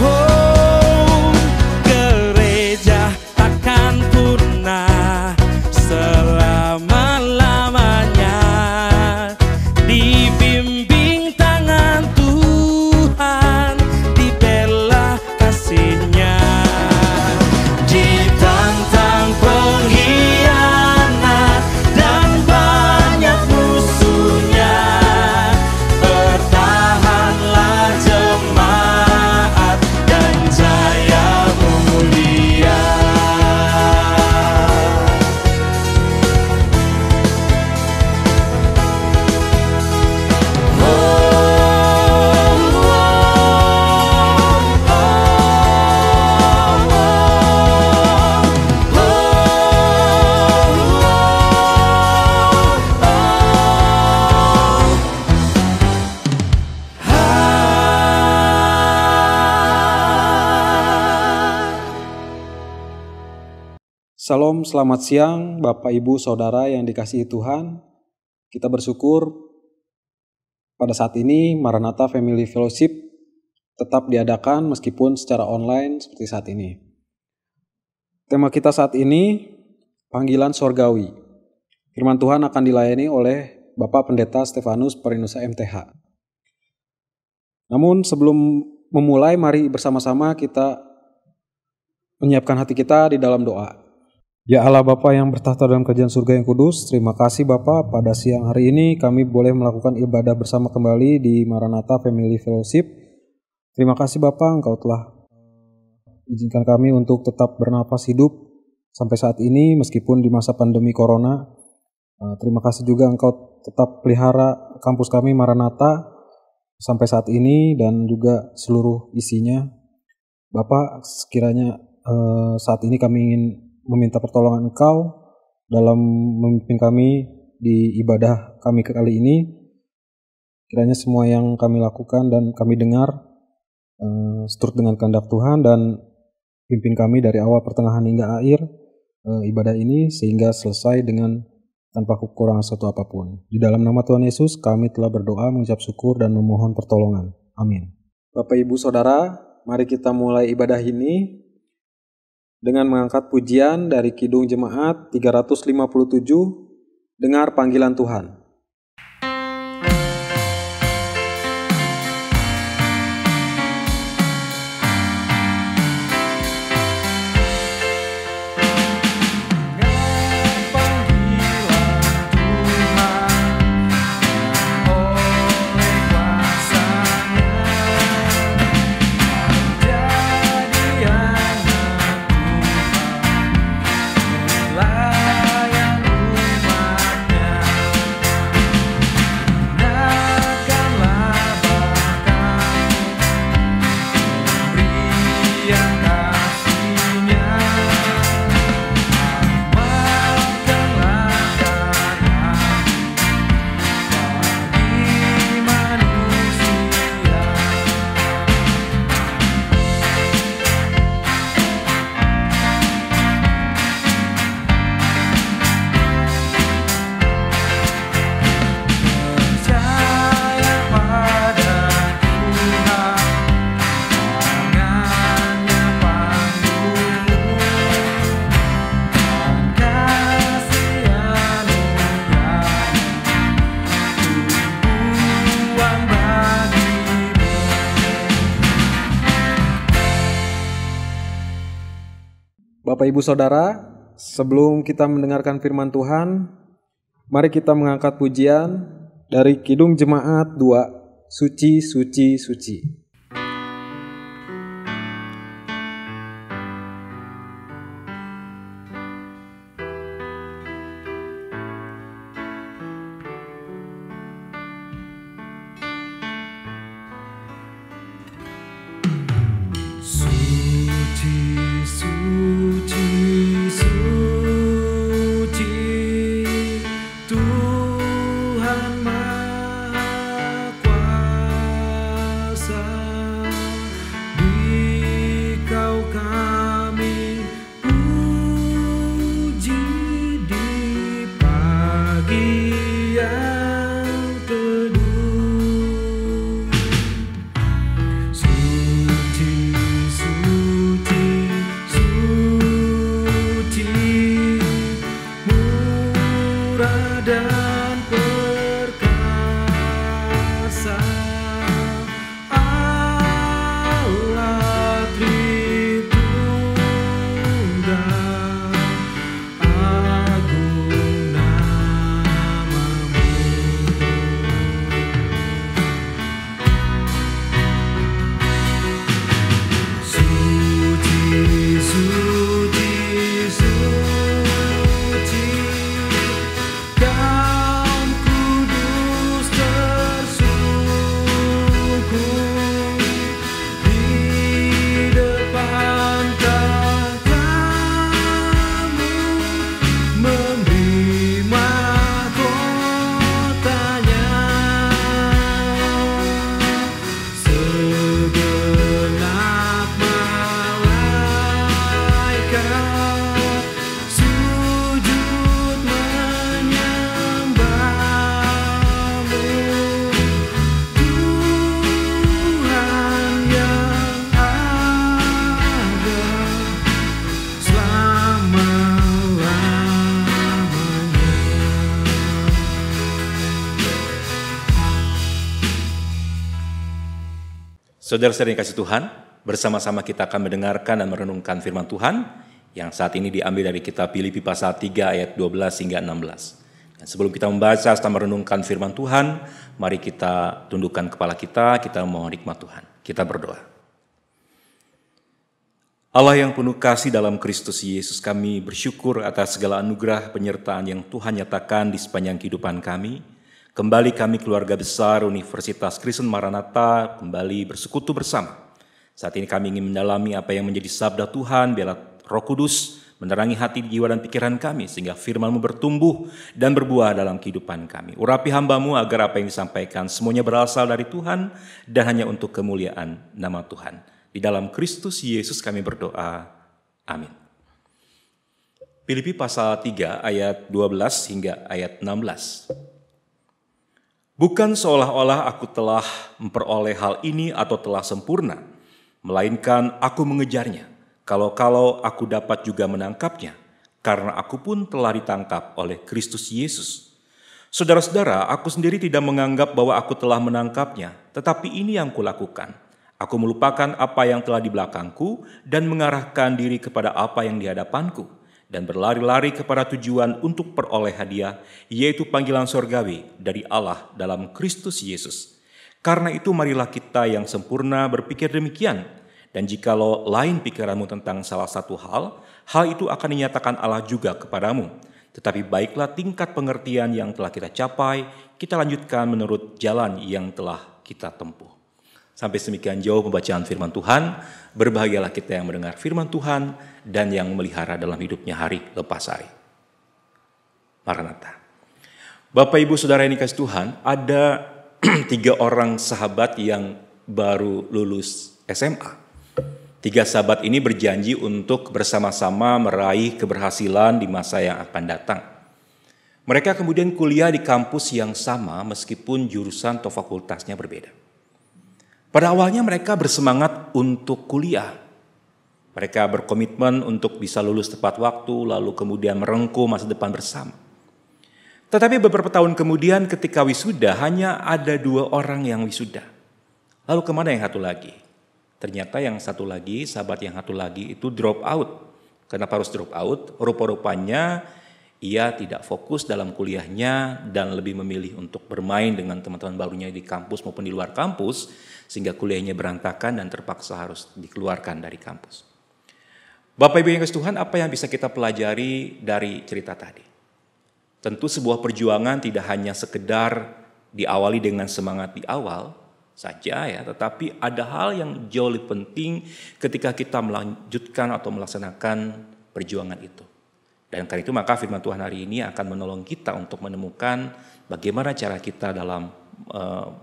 Oh, gereja takkan punah selama-lamanya, dibimbing tangan Tuhan, dibela kasih-Nya. Ditantang pengkhianat dan banyak musuhnya, bertahanlah jemaat dan jaya mulia. Salam, selamat siang Bapak Ibu Saudara yang dikasihi Tuhan. Kita bersyukur pada saat ini Maranatha Family Fellowship tetap diadakan meskipun secara online seperti saat ini. Tema kita saat ini panggilan sorgawi. Firman Tuhan akan dilayani oleh Bapak Pendeta Stefanus Perinusa MTH. Namun sebelum memulai, mari bersama-sama kita menyiapkan hati kita di dalam doa. Ya Allah Bapa yang bertahta dalam kerajaan surga yang kudus, terima kasih Bapa, pada siang hari ini kami boleh melakukan ibadah bersama kembali di Maranatha Family Fellowship. Terima kasih Bapa, Engkau telah izinkan kami untuk tetap bernapas hidup sampai saat ini meskipun di masa pandemi Corona. Terima kasih juga Engkau tetap pelihara kampus kami Maranatha sampai saat ini dan juga seluruh isinya. Bapak, sekiranya saat ini kami ingin meminta pertolongan Engkau dalam memimpin kami di ibadah kami kali ini. Kiranya semua yang kami lakukan dan kami dengar seturut dengan kehendak Tuhan, dan pimpin kami dari awal, pertengahan hingga akhir ibadah ini sehingga selesai dengan tanpa kekurangan satu apapun. Di dalam nama Tuhan Yesus kami telah berdoa, mengucap syukur dan memohon pertolongan. Amin. Bapak Ibu Saudara, mari kita mulai ibadah ini dengan mengangkat pujian dari Kidung Jemaat 357, Dengar Panggilan Tuhan. Bapak Ibu Saudara, sebelum kita mendengarkan firman Tuhan, mari kita mengangkat pujian dari Kidung Jemaat 2, Suci, Suci, Suci. Tuhan Maha Kuasa. Saudara-saudara yang kasih Tuhan, bersama-sama kita akan mendengarkan dan merenungkan firman Tuhan yang saat ini diambil dari kitab Filipi pasal 3 ayat 12 hingga 16. Dan sebelum kita membaca serta merenungkan firman Tuhan, mari kita tundukkan kepala kita mohon hikmat Tuhan. Kita berdoa. Allah yang penuh kasih dalam Kristus Yesus, kami bersyukur atas segala anugerah penyertaan yang Tuhan nyatakan di sepanjang kehidupan kami. Kembali kami keluarga besar Universitas Kristen Maranatha kembali bersekutu bersama. Saat ini kami ingin mendalami apa yang menjadi sabda Tuhan, biarlah Roh Kudus menerangi hati, jiwa dan pikiran kami sehingga firman-Mu bertumbuh dan berbuah dalam kehidupan kami. Urapi hamba-Mu agar apa yang disampaikan semuanya berasal dari Tuhan dan hanya untuk kemuliaan nama Tuhan. Di dalam Kristus Yesus kami berdoa. Amin. Filipi pasal 3 ayat 12 hingga ayat 16. Bukan seolah-olah aku telah memperoleh hal ini atau telah sempurna, melainkan aku mengejarnya, kalau-kalau aku dapat juga menangkapnya, karena aku pun telah ditangkap oleh Kristus Yesus. Saudara-saudara, aku sendiri tidak menganggap bahwa aku telah menangkapnya, tetapi ini yang kulakukan. Aku melupakan apa yang telah di belakangku dan mengarahkan diri kepada apa yang di hadapanku, dan berlari-lari kepada tujuan untuk peroleh hadiah, yaitu panggilan sorgawi dari Allah dalam Kristus Yesus. Karena itu marilah kita yang sempurna berpikir demikian, dan jikalau lain pikiranmu tentang salah satu hal itu akan dinyatakan Allah juga kepadamu. Tetapi baiklah tingkat pengertian yang telah kita capai, kita lanjutkan menurut jalan yang telah kita tempuh. Sampai semikian jauh pembacaan firman Tuhan. Berbahagialah kita yang mendengar firman Tuhan dan yang memelihara dalam hidupnya hari lepas hari. Maranatha. Bapak Ibu Saudara yang dikasih Tuhan, ada 3 orang sahabat yang baru lulus SMA. 3 sahabat ini berjanji untuk bersama-sama meraih keberhasilan di masa yang akan datang. Mereka kemudian kuliah di kampus yang sama meskipun jurusan atau fakultasnya berbeda. Pada awalnya mereka bersemangat untuk kuliah. Mereka berkomitmen untuk bisa lulus tepat waktu, lalu kemudian merengkuh masa depan bersama. Tetapi beberapa tahun kemudian ketika wisuda, hanya ada 2 orang yang wisuda. Lalu kemana yang satu lagi? Ternyata yang satu lagi, sahabat yang satu lagi itu drop out. Kenapa harus drop out? Rupa-rupanya ia tidak fokus dalam kuliahnya dan lebih memilih untuk bermain dengan teman-teman barunya di kampus maupun di luar kampus, sehingga kuliahnya berantakan dan terpaksa harus dikeluarkan dari kampus. Bapak Ibu yang kasih Tuhan, apa yang bisa kita pelajari dari cerita tadi? Tentu sebuah perjuangan tidak hanya sekedar diawali dengan semangat di awal saja ya, tetapi ada hal yang jauh lebih penting ketika kita melanjutkan atau melaksanakan perjuangan itu. Dan karena itu maka firman Tuhan hari ini akan menolong kita untuk menemukan bagaimana cara kita dalam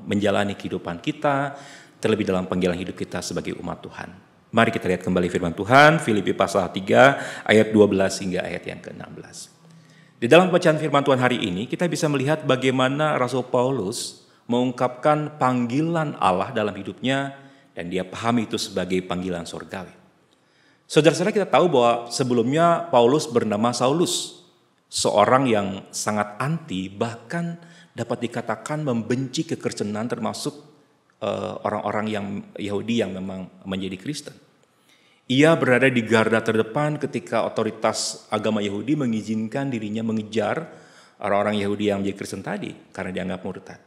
menjalani kehidupan kita, terlebih dalam panggilan hidup kita sebagai umat Tuhan. Mari kita lihat kembali firman Tuhan, Filipi pasal 3 ayat 12 hingga ayat yang ke-16. Di dalam bacaan firman Tuhan hari ini kita bisa melihat bagaimana Rasul Paulus mengungkapkan panggilan Allah dalam hidupnya dan dia pahami itu sebagai panggilan surgawi. Saudara-saudara, kita tahu bahwa sebelumnya Paulus bernama Saulus, seorang yang sangat anti, bahkan dapat dikatakan membenci kekristenan termasuk orang-orang yang Yahudi yang memang menjadi Kristen. Ia berada di garda terdepan ketika otoritas agama Yahudi mengizinkan dirinya mengejar orang-orang Yahudi yang menjadi Kristen tadi karena dianggap murtad.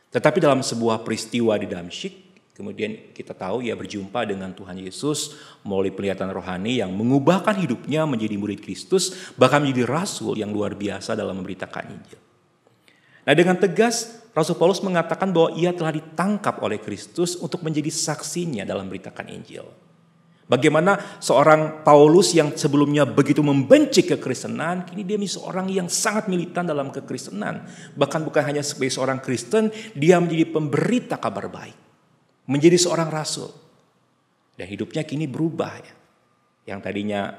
Tetapi dalam sebuah peristiwa di Damsyik, kemudian kita tahu ia berjumpa dengan Tuhan Yesus melalui penglihatan rohani yang mengubahkan hidupnya menjadi murid Kristus, bahkan menjadi rasul yang luar biasa dalam memberitakan Injil. Nah, dengan tegas Rasul Paulus mengatakan bahwa ia telah ditangkap oleh Kristus untuk menjadi saksinya dalam memberitakan Injil. Bagaimana seorang Paulus yang sebelumnya begitu membenci kekristenan, kini dia menjadi seorang yang sangat militan dalam kekristenan. Bahkan bukan hanya sebagai seorang Kristen, dia menjadi pemberita kabar baik. Menjadi seorang rasul. Dan hidupnya kini berubah ya. Yang tadinya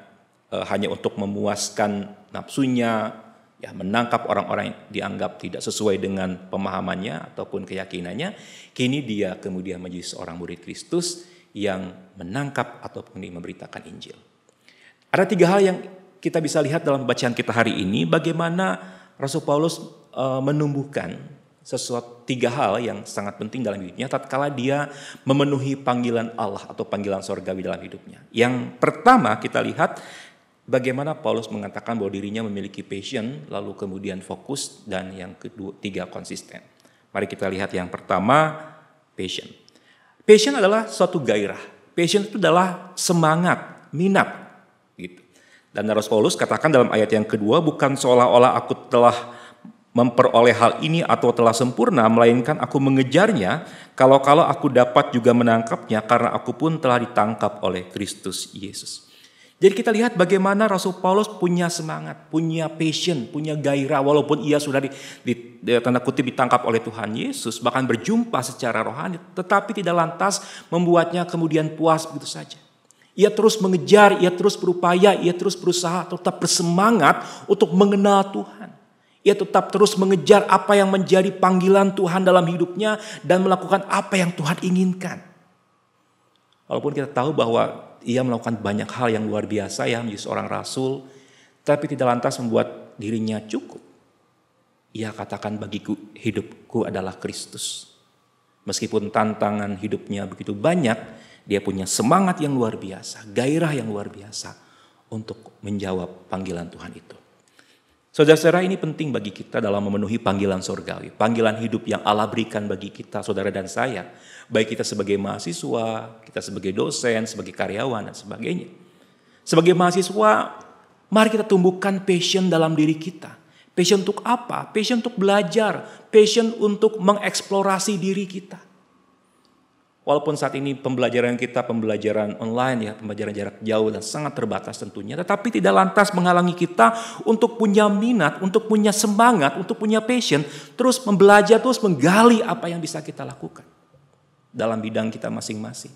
hanya untuk memuaskan nafsunya, ya menangkap orang-orang yang dianggap tidak sesuai dengan pemahamannya ataupun keyakinannya, kini dia kemudian menjadi seorang murid Kristus yang menangkap ataupun memberitakan Injil. Ada 3 hal yang kita bisa lihat dalam bacaan kita hari ini, bagaimana Rasul Paulus menumbuhkan sesuatu 3 hal yang sangat penting dalam hidupnya tatkala dia memenuhi panggilan Allah atau panggilan sorgawi dalam hidupnya. Yang pertama kita lihat bagaimana Paulus mengatakan bahwa dirinya memiliki passion, lalu kemudian fokus, dan yang kedua 3 konsisten. Mari kita lihat yang pertama, passion. Passion adalah suatu gairah. Passion itu adalah semangat, minat gitu. Dan Rasul Paulus katakan dalam ayat yang kedua, bukan seolah-olah aku telah memperoleh hal ini atau telah sempurna, melainkan aku mengejarnya, kalau-kalau aku dapat juga menangkapnya, karena aku pun telah ditangkap oleh Kristus Yesus. Jadi kita lihat bagaimana Rasul Paulus punya semangat, punya passion, punya gairah, walaupun ia sudah tanda kutip ditangkap oleh Tuhan Yesus, bahkan berjumpa secara rohani, tetapi tidak lantas membuatnya kemudian puas begitu saja. Ia terus mengejar, ia terus berupaya, ia terus berusaha, tetap bersemangat untuk mengenal Tuhan. Ia tetap terus mengejar apa yang menjadi panggilan Tuhan dalam hidupnya dan melakukan apa yang Tuhan inginkan. Walaupun kita tahu bahwa ia melakukan banyak hal yang luar biasa ya, menjadi seorang rasul, tapi tidak lantas membuat dirinya cukup. Ia katakan, bagiku hidupku adalah Kristus. Meskipun tantangan hidupnya begitu banyak, dia punya semangat yang luar biasa, gairah yang luar biasa untuk menjawab panggilan Tuhan itu. Saudara-saudara, ini penting bagi kita dalam memenuhi panggilan sorgawi. Panggilan hidup yang Allah berikan bagi kita, saudara dan saya. Baik kita sebagai mahasiswa, kita sebagai dosen, sebagai karyawan, dan sebagainya. Sebagai mahasiswa, mari kita tumbuhkan passion dalam diri kita. Passion untuk apa? Passion untuk belajar. Passion untuk mengeksplorasi diri kita. Walaupun saat ini pembelajaran kita pembelajaran online ya, pembelajaran jarak jauh dan sangat terbatas tentunya, tetapi tidak lantas menghalangi kita untuk punya minat, untuk punya semangat, untuk punya passion, terus membelajar, terus menggali apa yang bisa kita lakukan dalam bidang kita masing-masing.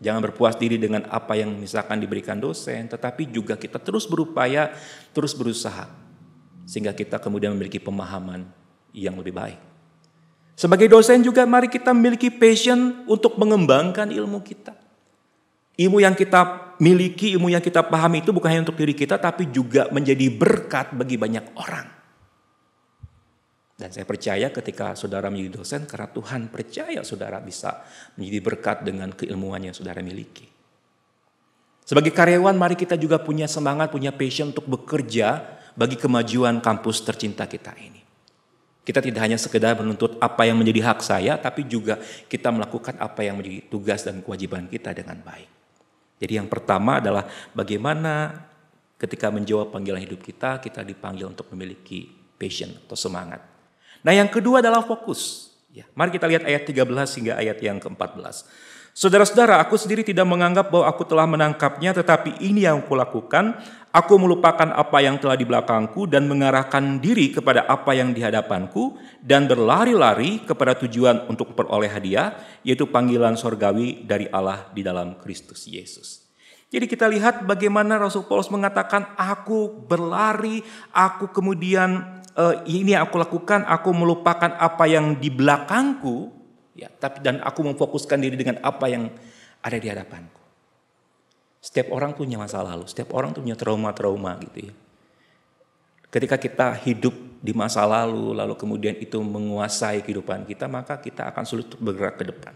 Jangan berpuas diri dengan apa yang misalkan diberikan dosen, tetapi juga kita terus berupaya, terus berusaha, sehingga kita kemudian memiliki pemahaman yang lebih baik. Sebagai dosen juga mari kita memiliki passion untuk mengembangkan ilmu kita. Ilmu yang kita miliki, ilmu yang kita pahami itu bukan hanya untuk diri kita, tapi juga menjadi berkat bagi banyak orang. Dan saya percaya ketika saudara menjadi dosen, karena Tuhan percaya saudara bisa menjadi berkat dengan keilmuan yang saudara miliki. Sebagai karyawan mari kita juga punya semangat, punya passion untuk bekerja bagi kemajuan kampus tercinta kita ini. Kita tidak hanya sekedar menuntut apa yang menjadi hak saya, tapi juga kita melakukan apa yang menjadi tugas dan kewajiban kita dengan baik. Jadi yang pertama adalah bagaimana ketika menjawab panggilan hidup kita, kita dipanggil untuk memiliki passion atau semangat. Nah yang kedua adalah fokus. Ya, mari kita lihat ayat 13 hingga ayat yang ke-14. Saudara-saudara, aku sendiri tidak menganggap bahwa aku telah menangkapnya, tetapi ini yang kulakukan. Aku melupakan apa yang telah di belakangku dan mengarahkan diri kepada apa yang di hadapanku dan berlari-lari kepada tujuan untuk peroleh hadiah, yaitu panggilan sorgawi dari Allah di dalam Kristus Yesus. Jadi kita lihat bagaimana Rasul Paulus mengatakan, aku berlari, aku kemudian ini yang aku lakukan, aku melupakan apa yang di belakangku, ya, dan aku memfokuskan diri dengan apa yang ada di hadapanku. Setiap orang punya masa lalu, setiap orang punya trauma-trauma gitu ya. Ketika kita hidup di masa lalu, lalu kemudian itu menguasai kehidupan kita, maka kita akan sulit untuk bergerak ke depan.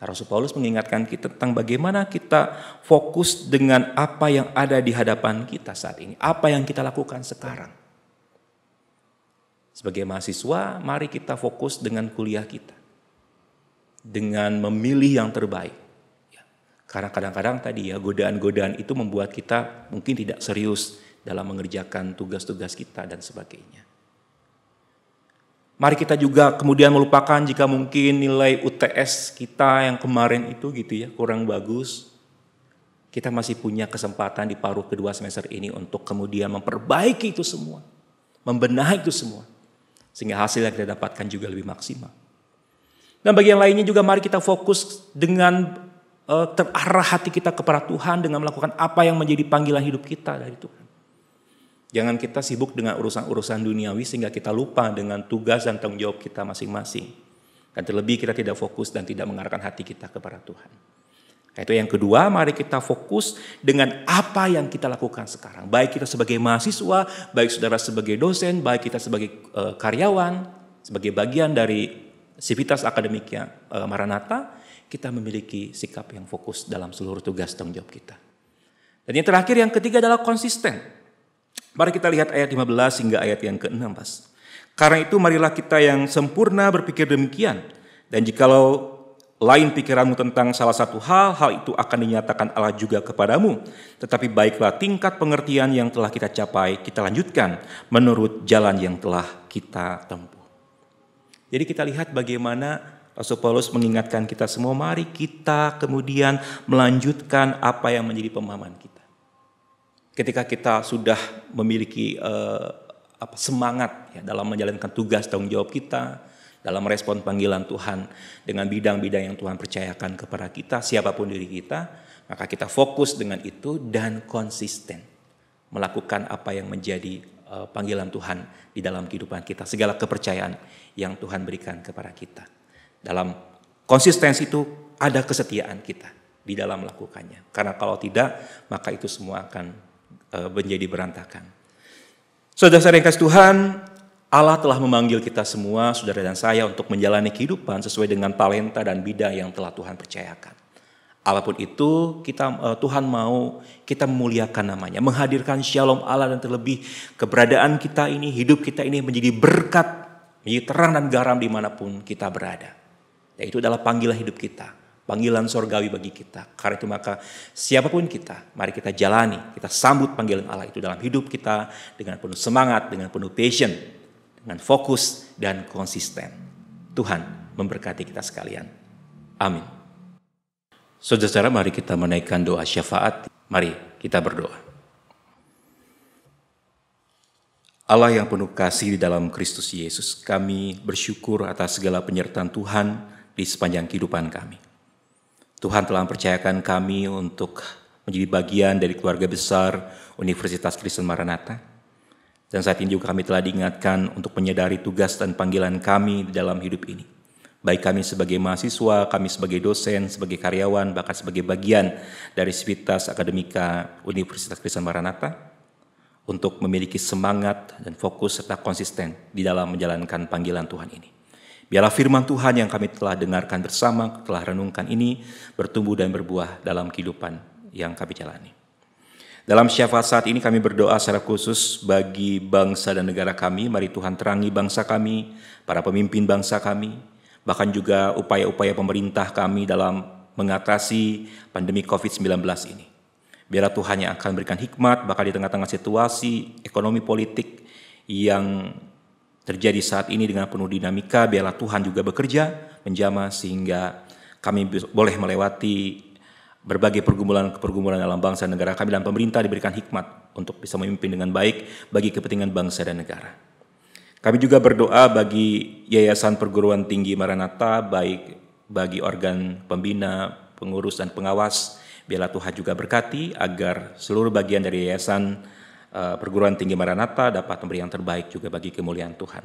Rasul Paulus mengingatkan kita tentang bagaimana kita fokus dengan apa yang ada di hadapan kita saat ini, apa yang kita lakukan sekarang. Sebagai mahasiswa, mari kita fokus dengan kuliah kita, dengan memilih yang terbaik. Karena kadang-kadang tadi ya godaan-godaan itu membuat kita mungkin tidak serius dalam mengerjakan tugas-tugas kita dan sebagainya. Mari kita juga kemudian melupakan jika mungkin nilai UTS kita yang kemarin itu gitu ya kurang bagus. Kita masih punya kesempatan di paruh kedua semester ini untuk kemudian memperbaiki itu semua. Membenahi itu semua. Sehingga hasil yang kita dapatkan juga lebih maksimal. Dan bagian lainnya juga mari kita fokus dengan terarah hati kita kepada Tuhan dengan melakukan apa yang menjadi panggilan hidup kita dari Tuhan. Jangan kita sibuk dengan urusan-urusan duniawi sehingga kita lupa dengan tugas dan tanggung jawab kita masing-masing. Dan terlebih kita tidak fokus dan tidak mengarahkan hati kita kepada Tuhan. Itu yang kedua, mari kita fokus dengan apa yang kita lakukan sekarang. Baik kita sebagai mahasiswa, baik saudara sebagai dosen, baik kita sebagai karyawan. sebagai bagian dari sivitas akademiknya Maranatha, kita memiliki sikap yang fokus dalam seluruh tugas tanggung jawab kita. Dan yang terakhir, yang ketiga adalah konsisten. Mari kita lihat ayat 15 hingga ayat yang ke-16. Karena itu marilah kita yang sempurna berpikir demikian. Dan jikalau lain pikiranmu tentang salah satu hal, hal itu akan dinyatakan Allah juga kepadamu. Tetapi baiklah tingkat pengertian yang telah kita capai, kita lanjutkan menurut jalan yang telah kita tempuh. Jadi kita lihat bagaimana Rasul Paulus mengingatkan kita semua, mari kita kemudian melanjutkan apa yang menjadi pemahaman kita. Ketika kita sudah memiliki semangat ya, dalam menjalankan tugas tanggung jawab kita, dalam respon panggilan Tuhan dengan bidang-bidang yang Tuhan percayakan kepada kita, siapapun diri kita, maka kita fokus dengan itu dan konsisten melakukan apa yang menjadi panggilan Tuhan di dalam kehidupan kita, segala kepercayaan yang Tuhan berikan kepada kita. Dalam konsistensi itu ada kesetiaan kita di dalam melakukannya. Karena kalau tidak, maka itu semua akan menjadi berantakan. Saudara-saudara yang kasih Tuhan, Allah telah memanggil kita semua, saudara dan saya, untuk menjalani kehidupan sesuai dengan talenta dan bidang yang telah Tuhan percayakan. Apapun itu, Tuhan mau kita memuliakan namanya, menghadirkan shalom Allah, dan terlebih keberadaan kita ini, hidup kita ini menjadi berkat, menjadi terang dan garam dimanapun kita berada. Dan itu adalah panggilan hidup kita, panggilan sorgawi bagi kita. Karena itu maka siapapun kita, mari kita jalani, kita sambut panggilan Allah itu dalam hidup kita dengan penuh semangat, dengan penuh passion, dengan fokus dan konsisten. Tuhan memberkati kita sekalian. Amin. Saudara-saudara, mari kita menaikkan doa syafaat. Mari kita berdoa. Allah yang penuh kasih di dalam Kristus Yesus, kami bersyukur atas segala penyertaan Tuhan di sepanjang kehidupan kami. Tuhan telah mempercayakan kami untuk menjadi bagian dari keluarga besar Universitas Kristen Maranatha. Dan saat ini juga kami telah diingatkan untuk menyadari tugas dan panggilan kami di dalam hidup ini. Baik kami sebagai mahasiswa, kami sebagai dosen, sebagai karyawan, bahkan sebagai bagian dari sivitas akademika Universitas Kristen Maranatha, untuk memiliki semangat dan fokus serta konsisten di dalam menjalankan panggilan Tuhan ini. Biarlah firman Tuhan yang kami telah dengarkan bersama, telah renungkan ini, bertumbuh dan berbuah dalam kehidupan yang kami jalani. Dalam syafaat saat ini kami berdoa secara khusus bagi bangsa dan negara kami. Mari Tuhan terangi bangsa kami, para pemimpin bangsa kami, bahkan juga upaya-upaya pemerintah kami dalam mengatasi pandemi COVID-19 ini. Biarlah Tuhan yang akan berikan hikmat, bahkan di tengah-tengah situasi ekonomi politik yang terjadi saat ini dengan penuh dinamika, biarlah Tuhan juga bekerja, menjamah sehingga kami boleh melewati berbagai pergumulan dalam bangsa dan negara kami, dan pemerintah diberikan hikmat untuk bisa memimpin dengan baik bagi kepentingan bangsa dan negara. Kami juga berdoa bagi Yayasan Perguruan Tinggi Maranatha, baik bagi organ pembina, pengurus, dan pengawas. Biarlah Tuhan juga berkati agar seluruh bagian dari Yayasan Perguruan Tinggi Maranatha dapat memberi yang terbaik juga bagi kemuliaan Tuhan.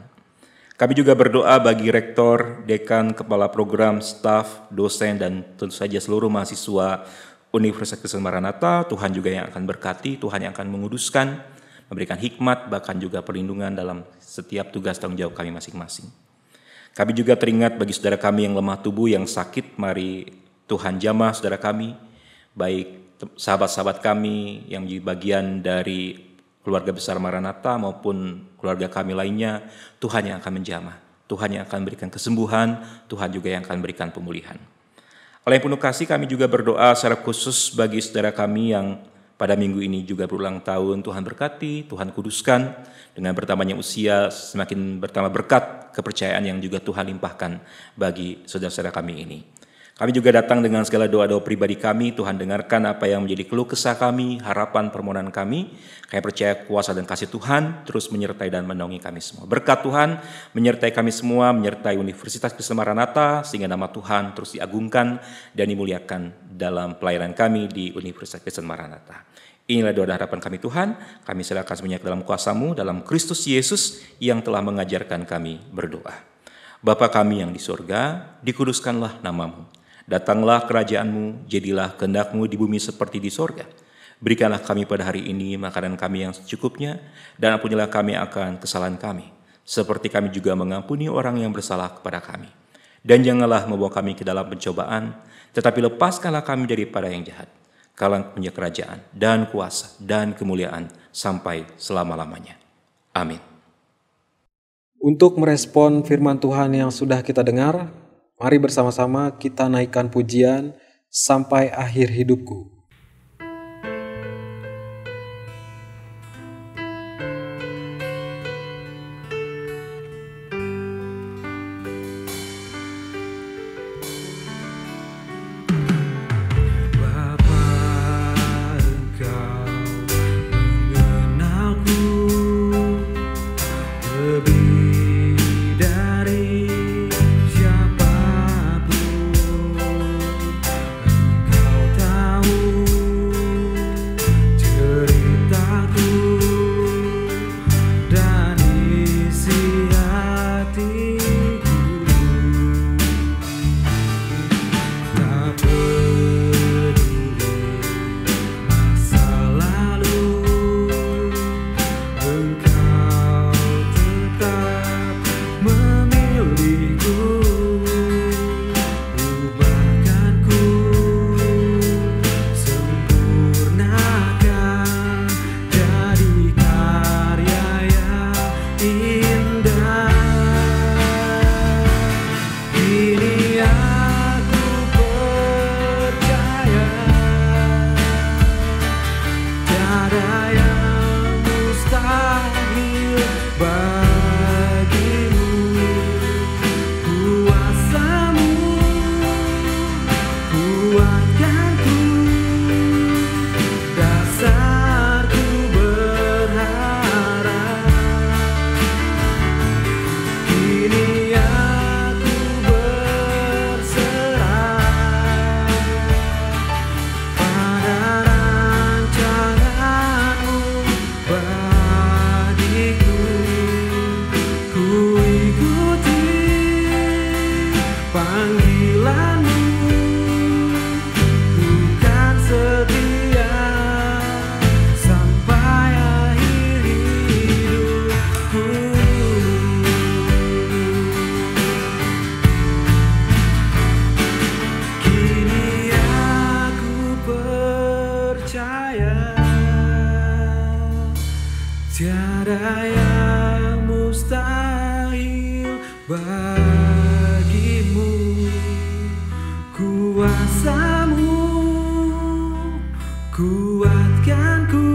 Kami juga berdoa bagi rektor, dekan, kepala program, staf, dosen, dan tentu saja seluruh mahasiswa Universitas Kristen Maranatha. Tuhan juga yang akan berkati, Tuhan yang akan menguduskan, memberikan hikmat, bahkan juga perlindungan dalam setiap tugas tanggung jawab kami masing-masing. Kami juga teringat bagi saudara kami yang lemah tubuh, yang sakit, mari Tuhan jamah saudara kami, baik sahabat-sahabat kami yang menjadi bagian dari keluarga besar Maranatha maupun keluarga kami lainnya. Tuhan yang akan menjamah, Tuhan yang akan berikan kesembuhan, Tuhan juga yang akan berikan pemulihan. Oleh penuh kasih kami juga berdoa secara khusus bagi saudara kami yang pada minggu ini juga berulang tahun. Tuhan berkati, Tuhan kuduskan, dengan bertambahnya usia semakin bertambah berkat kepercayaan yang juga Tuhan limpahkan bagi saudara-saudara kami ini. Kami juga datang dengan segala doa-doa pribadi kami. Tuhan dengarkan apa yang menjadi keluh kesah kami, harapan permohonan kami. Kami percaya kuasa dan kasih Tuhan terus menyertai dan menaungi kami semua. Berkat Tuhan menyertai kami semua, menyertai Universitas Kristen Maranatha, sehingga nama Tuhan terus diagungkan dan dimuliakan dalam pelayanan kami di Universitas Kristen Maranatha. Inilah doa dan harapan kami Tuhan. Kami serahkan semuanya ke dalam kuasa-Mu, dalam Kristus Yesus yang telah mengajarkan kami berdoa. Bapa kami yang di surga, dikuduskanlah nama-Mu. Datanglah kerajaan-Mu, jadilah kehendak-Mu di bumi seperti di sorga. Berikanlah kami pada hari ini makanan kami yang secukupnya, dan ampunilah kami akan kesalahan kami, seperti kami juga mengampuni orang yang bersalah kepada kami. Dan janganlah membawa kami ke dalam pencobaan, tetapi lepaskanlah kami daripada yang jahat. Karena punya kerajaan dan kuasa dan kemuliaan sampai selama-lamanya. Amin. Untuk merespon firman Tuhan yang sudah kita dengar, mari bersama-sama kita naikkan pujian sampai akhir hidupku. Tiada yang mustahil bagimu, kuasamu kuatkanku,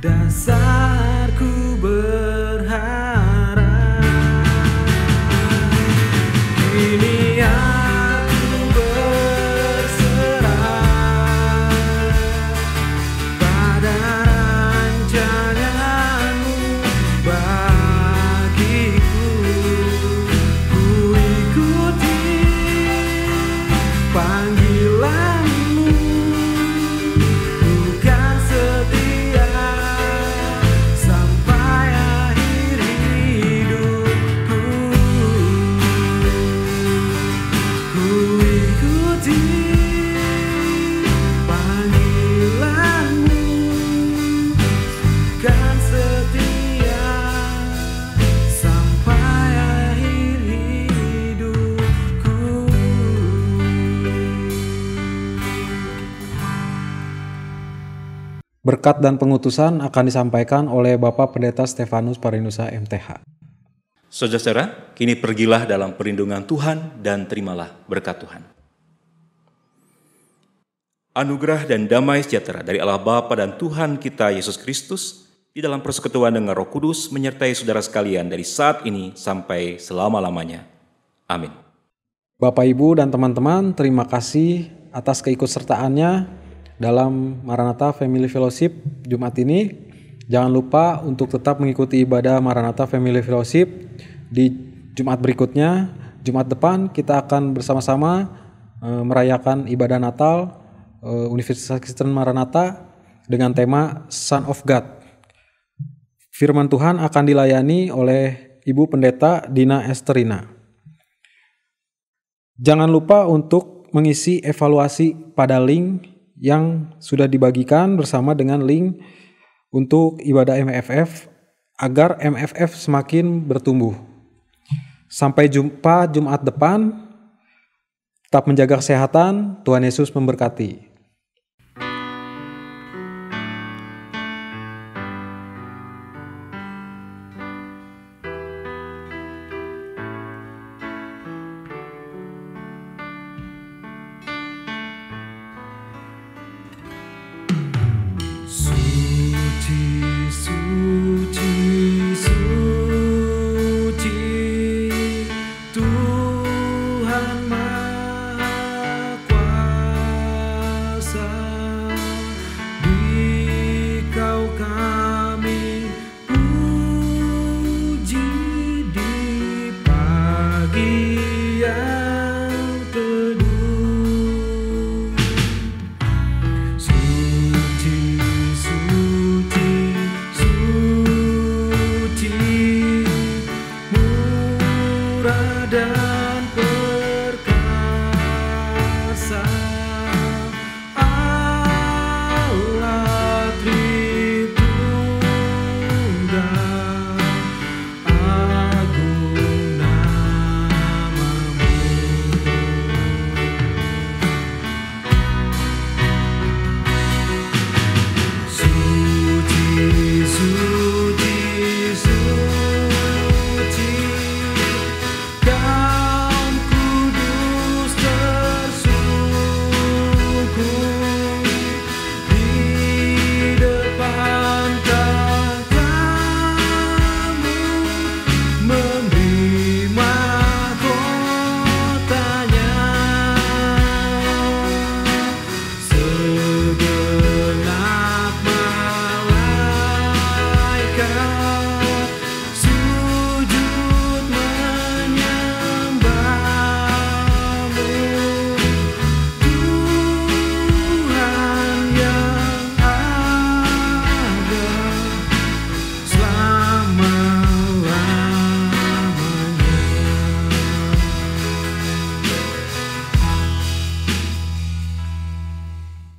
dasarku berharap. Kini aku berserah pada rancanganmu bagiku. Ku ikuti panggilanmu, bukan setia sampai akhir hidupku. Ku ikuti panggilanmu, bukan setia sampai akhir hidupku. Berkat dan pengutusan akan disampaikan oleh Bapak Pendeta Stefanus Parinusa MTH. Saudara-saudara, kini pergilah dalam perlindungan Tuhan dan terimalah berkat Tuhan. Anugerah dan damai sejahtera dari Allah Bapa dan Tuhan kita Yesus Kristus di dalam persekutuan dengan Roh Kudus menyertai saudara sekalian dari saat ini sampai selama-lamanya. Amin. Bapak, Ibu, dan teman-teman, terima kasih atas keikutsertaannya dalam Maranatha Family Fellowship Jumat ini. Jangan lupa untuk tetap mengikuti ibadah Maranatha Family Fellowship di Jumat berikutnya. Jumat depan kita akan bersama-sama merayakan ibadah Natal Universitas Kristen Maranatha dengan tema Son of God. Firman Tuhan akan dilayani oleh Ibu Pendeta Dina Esterina. Jangan lupa untuk mengisi evaluasi pada link yang sudah dibagikan bersama dengan link untuk ibadah MFF agar MFF semakin bertumbuh. Sampai jumpa Jumat depan. Tetap menjaga kesehatan. Tuhan Yesus memberkati.